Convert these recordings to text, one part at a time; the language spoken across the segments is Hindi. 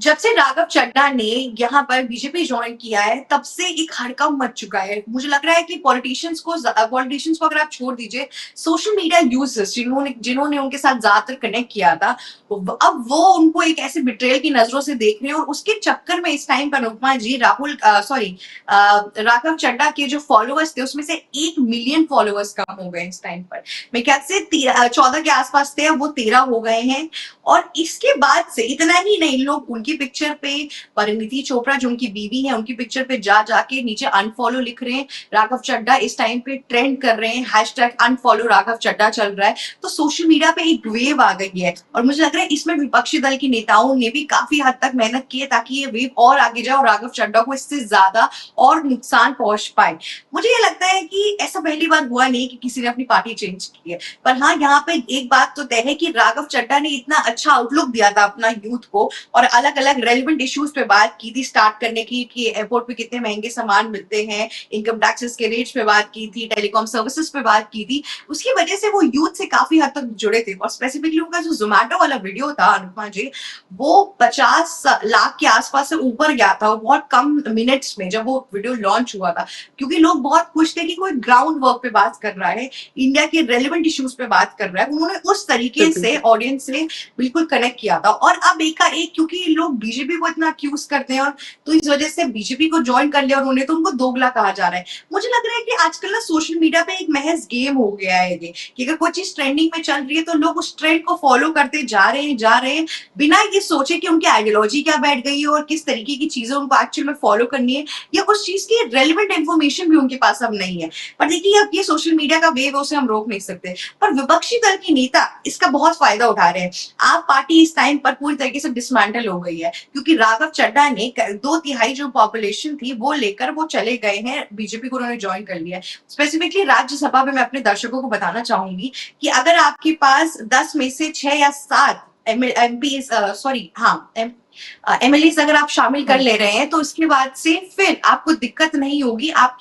जब से राघव चड्ढा ने यहाँ पर बीजेपी ज्वाइन किया है, तब से एक हड़कंप मच चुका है। मुझे लग रहा है कि पॉलिटिशियंस को अगर आप छोड़ दीजिए, सोशल मीडिया यूजर्स जिन्होंने जिन्होंने उनके साथ ज्यादातर कनेक्ट किया था, अब वो उनको एक ऐसे बिट्रेयल की नजरों से देख रहे हैं, और उसके चक्कर में इस टाइम पर अनुपमा जी राघव चड्ढा के जो फॉलोअर्स थे उसमें से 1 मिलियन फॉलोअर्स कम हो गए इस टाइम पर। मैं ख्याल से 14 के आसपास थे, अब वो 13 हो गए हैं। और इसके बाद से इतना ही नहीं, लोग उनकी पिक्चर पे, परिणीति चोपड़ा जो उनकी बीवी है, उनकी पिक्चर पे जा जाके नीचे अनफॉलो लिख रहे हैं। राघव चड्ढा इस टाइम पे ट्रेंड कर रहे हैं, हैशटैग अनफॉलो राघव चड्ढा चल रहा है। तो सोशल मीडिया पे एक वेव आ गई है, और मुझे लग रहा है इसमें विपक्षी दल के नेताओं ने भी काफी हद तक मेहनत की है ताकि ये वेव और आगे जाए और राघव चड्ढा को इससे ज्यादा और नुकसान पहुंच पाए। मुझे ये लगता है कि ऐसा पहली बार हुआ नहीं कि किसी ने अपनी पार्टी चेंज की है, पर हाँ, यहाँ पे एक बात तो तय है कि राघव चड्ढा ने इतना अच्छा आउटलुक दिया था अपना यूथ को, और अलग अलग रेलिवेंट इश्यूज पे बात की थी स्टार्ट करने की, कि एयरपोर्ट पे कितने महंगे सामान मिलते हैं, इनकम टैक्सेस के रेट्स पे बात की थी, टेलीकॉम सर्विसेज पे बात की थी। उसकी वजह से वो यूथ से काफी हद तक जुड़े थे। और स्पेसिफिकली उनका जो जोमैटो वाला वीडियो था अनुपमा जी, वो 50 लाख के आसपास से ऊपर गया था, वो बहुत कम मिनट्स में जब वो वीडियो लॉन्च हुआ था, क्योंकि लोग बहुत खुश थे कि कोई ग्राउंड वर्क पे बात कर रहा है, इंडिया के रेलिवेंट इश्यूज पे बात कर रहा है। उन्होंने उस तरीके से ऑडियंस से बिल्कुल कनेक्ट किया था। और अब एकाएक क्योंकि लोग बीजेपी को इतना अक्यूज करते हैं, और तो इस वजह से बीजेपी को ज्वाइन कर लिया, और उन्हें तो उनको दोगला कहा जा रहा है। मुझे लग रहा है कि आजकल ना सोशल मीडिया पे एक महज गेम हो गया है ये, कि अगर कोई चीज ट्रेंडिंग में चल रही है तो लोग उस ट्रेंड को फॉलो करते जा रहे हैं, बिना ये सोचे कि उनकी आइडियोलॉजी क्या बैठ गई है और किस तरीके की चीजें उनको एक्चुअल में फॉलो करनी है, या उस चीज की रेलिवेंट इन्फॉर्मेशन भी उनके पास अब नहीं है। पर देखिए, अब ये सोशल मीडिया का वेव है, उसे हम रोक नहीं सकते। पर विपक्षी दल के नेता इसका बहुत फायदा उठा रहे हैं। आप पार्टी इस टाइम पर पूरी तरीके से डिसमेंटल हो गई है, क्योंकि राघव चड्ढा ने 2/3 जो पॉपुलेशन थी वो लेकर वो चले गए हैं, बीजेपी को उन्होंने ज्वाइन कर लिया है। स्पेसिफिकली राज्यसभा में मैं अपने दर्शकों को बताना चाहूंगी कि अगर आपके पास 10 में से 6 या 7 एमपी सॉरी हाँ एमएलए अगर आप शामिल कर ले रहे हैं, तो उसके बाद से फिर आपको दिक्कत नहीं होगी, आप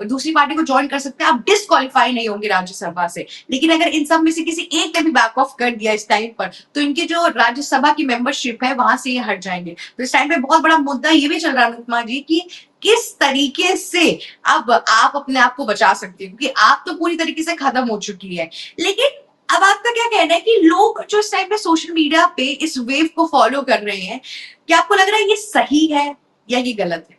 दूसरी पार्टी को ज्वाइन कर सकते हैं, आप डिस्क्वालीफाई नहीं होंगे राज्यसभा से। लेकिन अगर इन सब में से किसी एक ने भी बैक ऑफ कर दिया इस टाइम पर, तो इनकी जो राज्यसभा की मेंबरशिप है वहां से ये हट जाएंगे। तो इस टाइम पे बहुत बड़ा मुद्दा ये भी चल रहा है अनुपमा जी की किस तरीके से अब आप अपने आप को बचा सकते हैं, क्योंकि आप तो पूरी तरीके से खत्म हो चुकी है। लेकिन अब आपका क्या कहना है कि लोग जो इस टाइम पे सोशल मीडिया पे इस वेव को फॉलो कर रहे हैं, क्या आपको लग रहा है ये सही है या ये गलत है?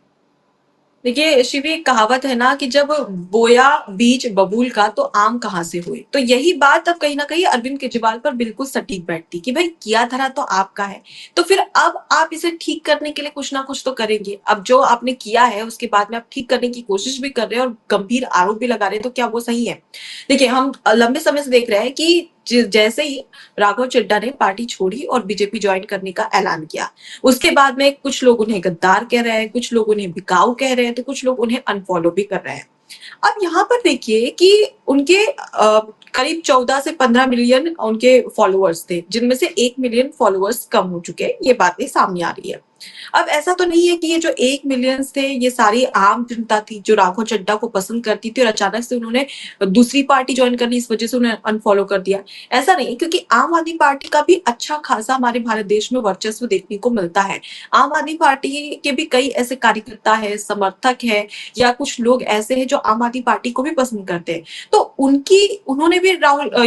देखिए शिवी, एक कहावत है ना कि जब बोया बीज बबूल का तो आम कहाँ से हुए। तो यही बात अब कहीं ना कहीं अरविंद केजरीवाल पर बिल्कुल सटीक बैठती कि भाई किया धरा तो आपका है, तो फिर अब आप इसे ठीक करने के लिए कुछ ना कुछ तो करेंगे। अब जो आपने किया है उसके बाद में आप ठीक करने की कोशिश भी कर रहे हैं और गंभीर आरोप भी लगा रहे हैं, तो क्या वो सही है? देखिए, हम लंबे समय से देख रहे हैं कि जैसे ही राघव चड्ढा ने पार्टी छोड़ी और बीजेपी ज्वाइन करने का ऐलान किया, उसके बाद में कुछ लोग उन्हें गद्दार कह रहे हैं, कुछ लोग उन्हें बिकाऊ कह रहे हैं, तो कुछ लोग उन्हें अनफॉलो भी कर रहे हैं। अब यहाँ पर देखिए कि उनके करीब 14 से 15 मिलियन उनके फॉलोअर्स थे, जिनमें से 1 मिलियन फॉलोअर्स कम हो चुके हैं, ये बातें सामने आ रही है। अब ऐसा तो नहीं है कि ये जो 1 मिलियन थे ये सारी आम जनता थी जो राघव चड्ढा को पसंद करती थी और अचानक से उन्होंने दूसरी पार्टी ज्वाइन कर ली, इस वजह से उन्हें अनफॉलो कर दिया। ऐसा नहीं, क्योंकि आम आदमी पार्टी का भी अच्छा खासा हमारे भारत देश में वर्चस्व देखने को मिलता है। आम आदमी पार्टी के भी कई ऐसे कार्यकर्ता है, समर्थक है, या कुछ लोग ऐसे हैं जो आम आदमी पार्टी को भी पसंद करते हैं। तो उन्होंने भी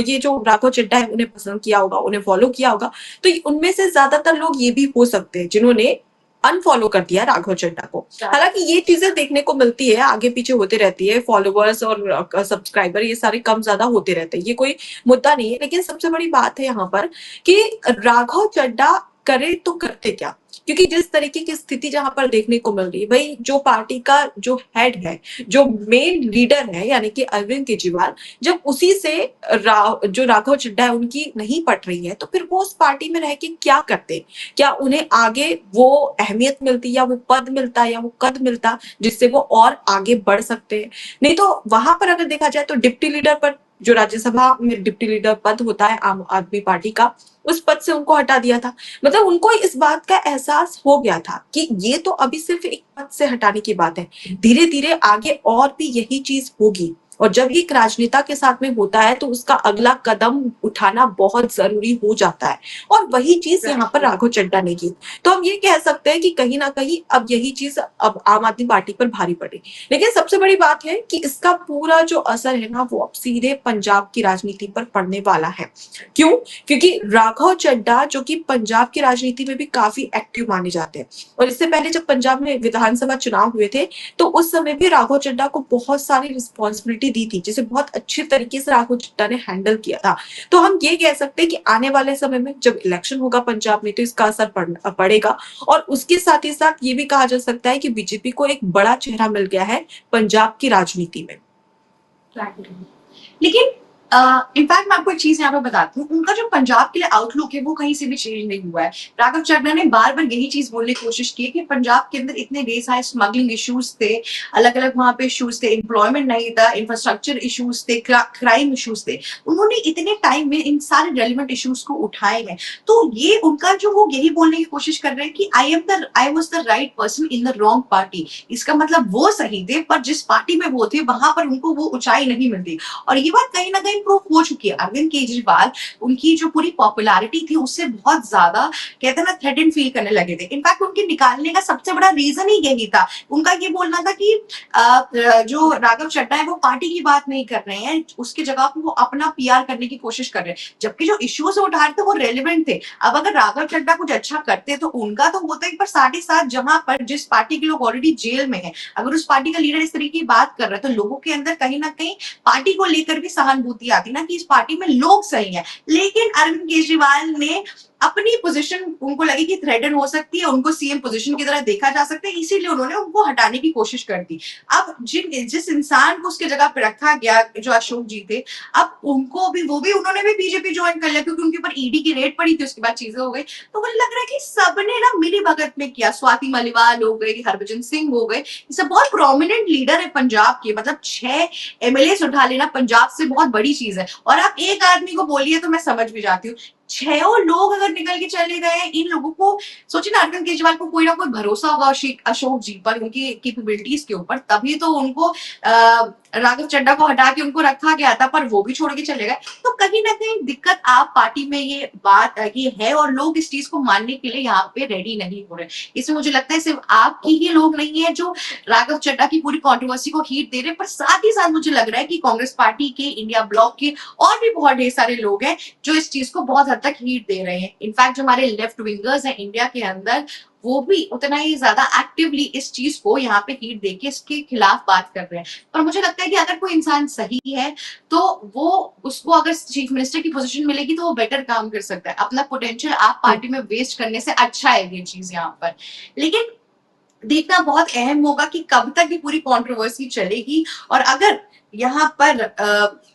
ये जो राघव चड्ढा है उन्हें पसंद किया होगा, उन्हें फॉलो किया होगा। तो उनमें से ज्यादातर लोग ये भी हो सकते हैं जिन्होंने अनफॉलो कर दिया राघव चड्ढा को। हालांकि ये चीजें देखने को मिलती है, आगे पीछे होते रहती है, फॉलोअर्स और सब्सक्राइबर ये सारे कम ज्यादा होते रहते हैं, ये कोई मुद्दा नहीं है। लेकिन सबसे बड़ी बात है यहाँ पर कि राघव चड्ढा करे तो करते क्या, क्योंकि जिस तरीके की स्थिति जहां पर देखने को मिल रही है, भाई जो पार्टी का जो हेड है, जो मेन लीडर है, यानी कि अरविंद केजरीवाल, जब उसी से जो राघव चड्ढा है उनकी नहीं पट रही है, तो फिर वो उस पार्टी में रह के क्या करते? क्या उन्हें आगे वो अहमियत मिलती, या वो पद मिलता, या वो कद मिलता जिससे वो और आगे बढ़ सकते हैं? नहीं तो वहां पर अगर देखा जाए तो डिप्टी लीडर पर, जो राज्यसभा में डिप्टी लीडर पद होता है आम आदमी पार्टी का, उस पद से उनको हटा दिया था। मतलब उनको इस बात का एहसास हो गया था कि ये तो अभी सिर्फ एक पद से हटाने की बात है, धीरे धीरे आगे और भी यही चीज होगी। और जब ये एक राजनेता के साथ में होता है तो उसका अगला कदम उठाना बहुत जरूरी हो जाता है, और वही चीज यहाँ पर राघव चड्ढा ने की। तो हम ये कह सकते हैं कि कहीं ना कहीं अब यही चीज अब आम आदमी पार्टी पर भारी पड़ी। लेकिन सबसे बड़ी बात है कि इसका पूरा जो असर है ना वो अब सीधे पंजाब की राजनीति पर पड़ने वाला है। क्यों? क्योंकि राघव चड्ढा जो कि पंजाब की राजनीति में भी काफी एक्टिव माने जाते हैं, और इससे पहले जब पंजाब में विधानसभा चुनाव हुए थे तो उस समय भी राघव चड्ढा को बहुत सारी रिस्पॉन्सिबिलिटी दी थी, जिसे बहुत अच्छे तरीके से राघव चड्ढा ने हैंडल किया था। तो हम ये कह सकते हैं कि आने वाले समय में जब इलेक्शन होगा पंजाब में तो इसका असर पड़ेगा, और उसके साथ ही साथ ये भी कहा जा सकता है कि बीजेपी को एक बड़ा चेहरा मिल गया है पंजाब की राजनीति में। लेकिन इनफैक्ट मैं आपको एक चीज यहाँ पे बताती हूँ, उनका जो पंजाब के लिए आउटलुक है वो कहीं से भी चेंज नहीं हुआ है। राघव चड्ढा ने बार बार यही चीज बोलने की कोशिश की कि पंजाब के अंदर इतने ढेर सारे स्मगलिंग इश्यूज थे, अलग अलग वहां पे इश्यूज थे, एम्प्लॉयमेंट नहीं था, इंफ्रास्ट्रक्चर इश्यूज थे, क्राइम इश्यूज थे। उन्होंने इतने टाइम में इन सारे रेलिवेंट इश्यूज को उठाए हैं। तो ये उनका जो वो यही बोलने की कोशिश कर रहे हैं कि I was the right person in the wrong party. इसका मतलब वो सही थे पर जिस पार्टी में वो थे वहां पर उनको वो ऊंचाई नहीं मिलती। और ये बात कहीं ना कहीं प्रूव हो चुकी है। अरविंद केजरीवाल उनकी जो पूरी पॉपुलैरिटी थी उससे बहुत ज्यादा कहते हैं ना थ्रेटन फील करने लगे थे। इनफैक्ट उनके निकालने का सबसे बड़ा रीजन ही यही था। उनका ये बोलना था कि जो राघव चड्ढा है वो पार्टी की बात नहीं कर रहे हैं, उसकी जगह को वो अपना पीआर करने की कोशिश कर रहे हैं, जबकि जो इश्यूज उठा रहे थे वो रेलिवेंट थे। अब अगर राघव चड्ढा कुछ अच्छा करते तो उनका तो होता है, पर साथ ही साथ जहां पर जिस पार्टी के लोग ऑलरेडी जेल में है, अगर उस पार्टी का लीडर इस तरीके की बात कर रहा है तो लोगों के अंदर कहीं ना कहीं पार्टी को लेकर भी सहानुभूति आती ना कि इस पार्टी में लोग सही हैं। लेकिन अरविंद केजरीवाल ने अपनी पोजीशन उनको लगी कि थ्रेटन हो सकती है, उनको सीएम पोजीशन की तरह देखा जा सकता है, इसीलिए उन्होंने उनको हटाने की कोशिश कर दी। अब जिस इंसान को उसके जगह पे रखा गया जो अशोक जी थे, अब उनको भी उन्होंने भी बीजेपी ज्वाइन कर लिया क्योंकि उनके ऊपर ईडी की रेड पड़ी थी, उसके बाद चीजें हो गई। तो मुझे लग रहा है कि सबने ना मिली भगत में किया। स्वाति मलिवाल हो गई, हरभजन सिंह हो गए, ये सब बहुत प्रोमिनेंट लीडर है पंजाब के। मतलब 6 एमएलए उठा लेना पंजाब से बहुत बड़ी चीज है। और आप एक आदमी को बोलिए तो मैं समझ भी जाती हूँ, 6 लोग अगर निकल के चले गए, इन लोगों को सोचिए ना, अरविंद केजरीवाल को कोई ना कोई भरोसा होगा अशोक जी पर, उनकी कैपेबिलिटीज के ऊपर, तभी तो उनको राघव चड्ढा को हटा के उनको रखा गया था, पर वो भी छोड़ के चले गए। तो कहीं ना कहीं दिक्कत आप पार्टी में ये बात ये है, और लोग इस चीज को मानने के लिए यहाँ पे रेडी नहीं हो रहे। इसमें मुझे लगता है सिर्फ आपकी ही लोग नहीं है जो राघव चड्ढा की पूरी कॉन्ट्रोवर्सी को हीट दे रहे, पर साथ ही साथ मुझे लग रहा है कि कांग्रेस पार्टी के, इंडिया ब्लॉक के और भी बहुत ढेर सारे लोग हैं जो इस चीज को बहुत हद तक हीट दे रहे हैं। इनफैक्ट जो हमारे लेफ्ट विंगर्स हैं इंडिया के अंदर, वो भी उतना ही ज्यादा एक्टिवली इस चीज को यहाँ पे हीट देके इसके खिलाफ बात कर रहे हैं। पर मुझे लगता है कि अगर कोई इंसान सही है तो वो, उसको अगर चीफ मिनिस्टर की पोजीशन मिलेगी तो वो बेटर काम कर सकता है। अपना पोटेंशियल आप पार्टी में वेस्ट करने से अच्छा है ये चीज यहाँ पर। लेकिन देखना बहुत अहम होगा कि कब तक ये पूरी कंट्रोवर्सी चलेगी, और अगर यहाँ पर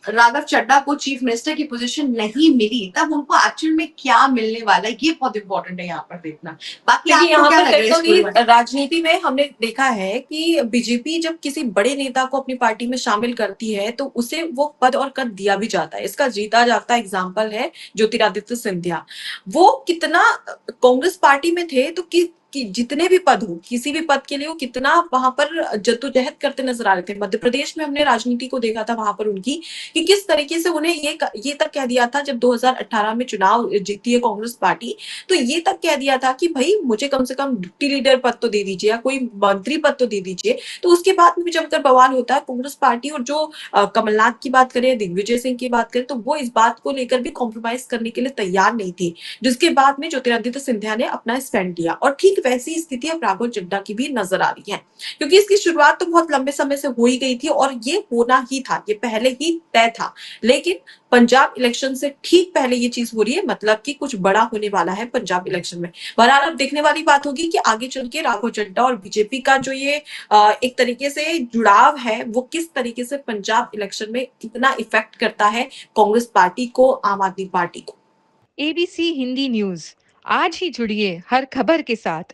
राघव चड्ढा को चीफ मिनिस्टर की पोजीशन नहीं मिली तब उनको एक्चुअल में क्या मिलने वाला है, ये बहुत इंपॉर्टेंट है यहाँ पर देखना। बाकी आपको यहाँ क्या पर लग रहा है इस पूरी राजनीति में हमने देखा है कि बीजेपी जब किसी बड़े नेता को अपनी पार्टी में शामिल करती है तो उसे वो पद और कद दिया भी जाता है। इसका जीता जागता एग्जाम्पल है ज्योतिरादित्य सिंधिया। वो कितना कांग्रेस पार्टी में थे तो कि जितने भी पद हो, किसी भी पद के लिए वो कितना वहां पर जद्दोजहद करते नजर आ रहे थे। मध्य प्रदेश में हमने राजनीति को देखा था वहां पर उनकी, कि किस तरीके से उन्हें ये तक कह दिया था जब 2018 में चुनाव जीती है कांग्रेस पार्टी, तो ये तक कह दिया था कि भाई मुझे कम से कम डिप्टी लीडर पद तो दे दीजिए या कोई मंत्री पद तो दे दीजिए। तो उसके बाद में जमकर बवाल होता है कांग्रेस पार्टी, और जो कमलनाथ की बात करें, दिग्विजय सिंह की बात करें, तो वो इस बात को लेकर भी कॉम्प्रोमाइज करने के लिए तैयार नहीं थी, जिसके बाद में ज्योतिरादित्य सिंधिया ने अपना स्टैंड लिया। और ठीक वैसी स्थिति अब राघव चड्ढा की भी नजर आ रही है, क्योंकि इसकी शुरुआत तो बहुत लंबे समय से हो ही गई थी और ये होना ही था, ये पहले ही तय था। लेकिन पंजाब इलेक्शन से ठीक पहले ये चीज हो रही है, मतलब कि कुछ बड़ा होने वाला है पंजाब इलेक्शन में। बहरहाल अब देखने वाली बात होगी कि आगे चल के राघव चड्ढा और बीजेपी का जो ये एक तरीके से जुड़ाव है वो किस तरीके से पंजाब इलेक्शन में कितना इफेक्ट करता है कांग्रेस पार्टी को, आम आदमी पार्टी को। एबीसी हिंदी न्यूज, आज ही जुड़िए हर खबर के साथ।